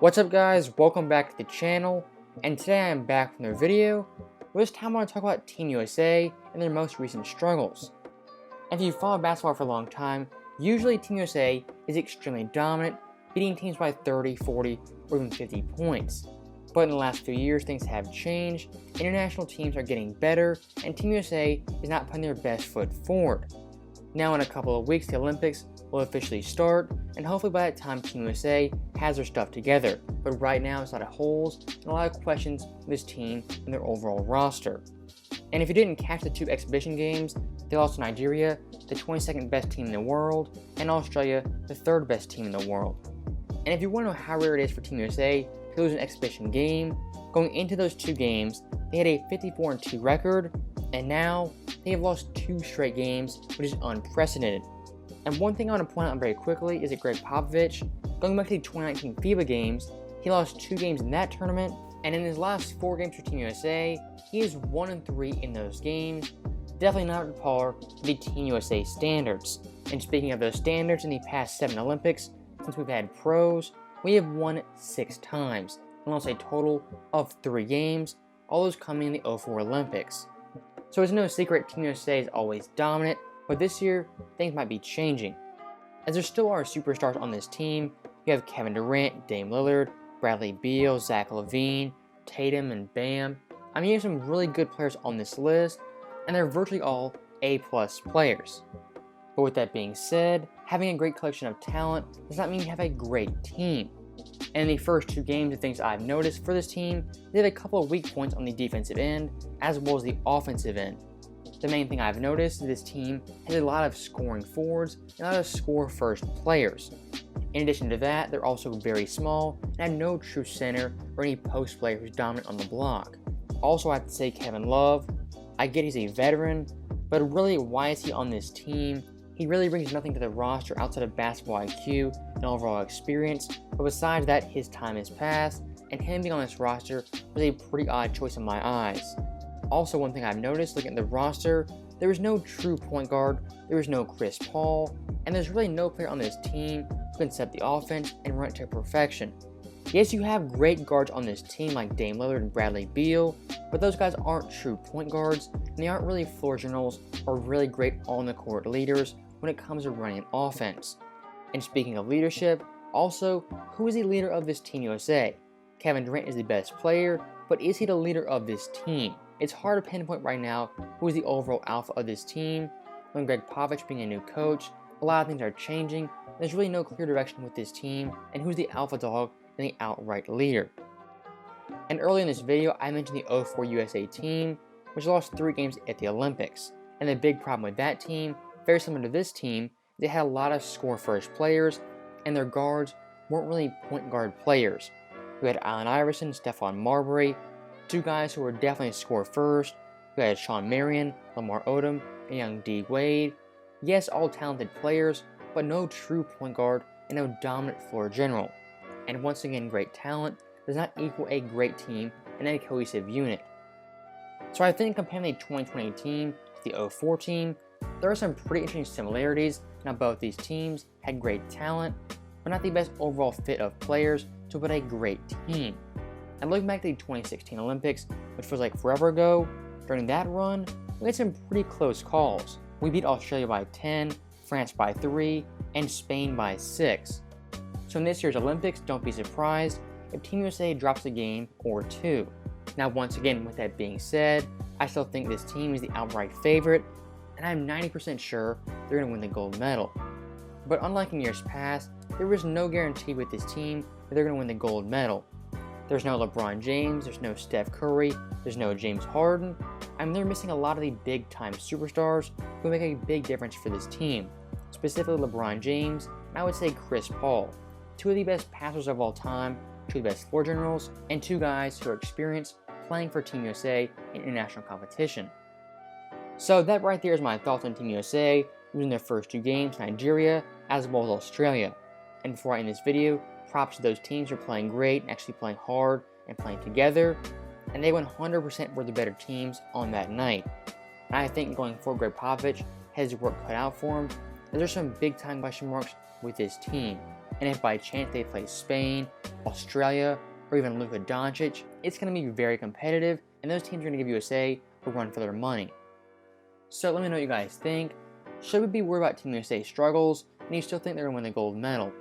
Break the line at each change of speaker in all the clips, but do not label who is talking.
What's up guys, welcome back to the channel, and today I am back from their video. This time I want to talk about Team USA and their most recent struggles. And if you follow basketball for a long time, usually Team USA is extremely dominant, beating teams by 30, 40, or even 50 points. But in the last few years things have changed, international teams are getting better, and Team USA is not putting their best foot forward. Now in a couple of weeks the Olympics will officially start, and hopefully by that time Team USA has their stuff together. But right now there's a lot of holes and a lot of questions with this team and their overall roster. And if you didn't catch the two exhibition games, they lost to Nigeria, the 22nd best team in the world, and Australia, the 3rd best team in the world. And if you want to know how rare it is for Team USA to lose an exhibition game, going into those two games, they had a 54-2 record, and now they have lost 2 straight games, which is unprecedented. And one thing I want to point out very quickly is that Greg Popovich, going back to the 2019 FIBA games, he lost 2 games in that tournament, and in his last 4 games for Team USA, he is 1-3 in those games. Definitely not at par to the Team USA standards. And speaking of those standards, in the past 7 Olympics, since we've had pros, we have won 6 times, and lost a total of 3 games, all those coming in the 04 Olympics. So it's no secret Team USA is always dominant, but this year, things might be changing. As there still are superstars on this team, you have Kevin Durant, Dame Lillard, Bradley Beal, Zach LaVine, Tatum, and Bam. I mean, you have some really good players on this list, and they're virtually all A-plus players. But with that being said, having a great collection of talent does not mean you have a great team. And in the first 2 games, the things I've noticed for this team, they have a couple of weak points on the defensive end, as well as the offensive end. The main thing I've noticed is this team has a lot of scoring forwards and a lot of score-first players. In addition to that, they're also very small and have no true center or any post player who's dominant on the block. Also, I have to say Kevin Love, I get he's a veteran, but really why is he on this team? He really brings nothing to the roster outside of basketball IQ and overall experience, but besides that, his time has passed, and him being on this roster was a pretty odd choice in my eyes. Also, one thing I've noticed looking at the roster, there is no true point guard, there is no Chris Paul, and there's really no player on this team who can set the offense and run it to perfection. Yes, you have great guards on this team like Dame Lillard and Bradley Beal, but those guys aren't true point guards, and they aren't really floor generals or really great on-the-court leaders when it comes to running an offense. And speaking of leadership, also, who is the leader of this Team USA? Kevin Durant is the best player, but is he the leader of this team? It's hard to pinpoint right now who is the overall alpha of this team. When Greg Popovich being a new coach, a lot of things are changing. There's really no clear direction with this team, and who's the alpha dog and the outright leader. And early in this video, I mentioned the 04 USA team, which lost 3 games at the Olympics. And the big problem with that team, very similar to this team, they had a lot of score-first players, and their guards weren't really point guard players. We had Allen Iverson, Stephon Marbury, 2 guys who were definitely score first. We had Sean Marion, Lamar Odom, and young D Wade. Yes, all talented players, but no true point guard and no dominant floor general. And once again, great talent does not equal a great team and a cohesive unit. So I think comparing the 2020 team to the 04 team, there are some pretty interesting similarities. Now both these teams had great talent, but not the best overall fit of players to put a great team. And looking back to the 2016 Olympics, which feels like forever ago, during that run, we had some pretty close calls. We beat Australia by 10, France by 3, and Spain by 6. So in this year's Olympics, don't be surprised if Team USA drops a game or 2. Now once again, with that being said, I still think this team is the outright favorite, and I'm 90% sure they're going to win the gold medal. But unlike in years past, there was no guarantee with this team that they're going to win the gold medal. There's no LeBron James, there's no Steph Curry, there's no James Harden. I mean, they're missing a lot of the big-time superstars who make a big difference for this team. Specifically LeBron James, and I would say Chris Paul. 2 of the best passers of all time, 2 of the best floor generals, and 2 guys who are experienced playing for Team USA in international competition. So that right there is my thoughts on Team USA losing their first 2 games to Nigeria as well as Australia. And before I end this video, props to those teams for playing great and actually playing hard and playing together, and they 100% were the better teams on that night. And I think going forward, Greg Popovich has his work cut out for him, as there's some big time question marks with this team. and if by chance they play Spain, Australia, or even Luka Doncic, it's going to be very competitive, and those teams are going to give USA a run for their money. So let me know what you guys think. Should we be worried about Team USA's struggles, and you still think they're going to win the gold medal?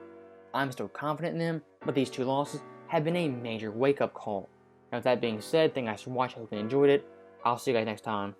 I'm still confident in them, but these 2 losses have been a major wake-up call. Now with that being said, thank you guys for watching, I hope you enjoyed it. I'll see you guys next time.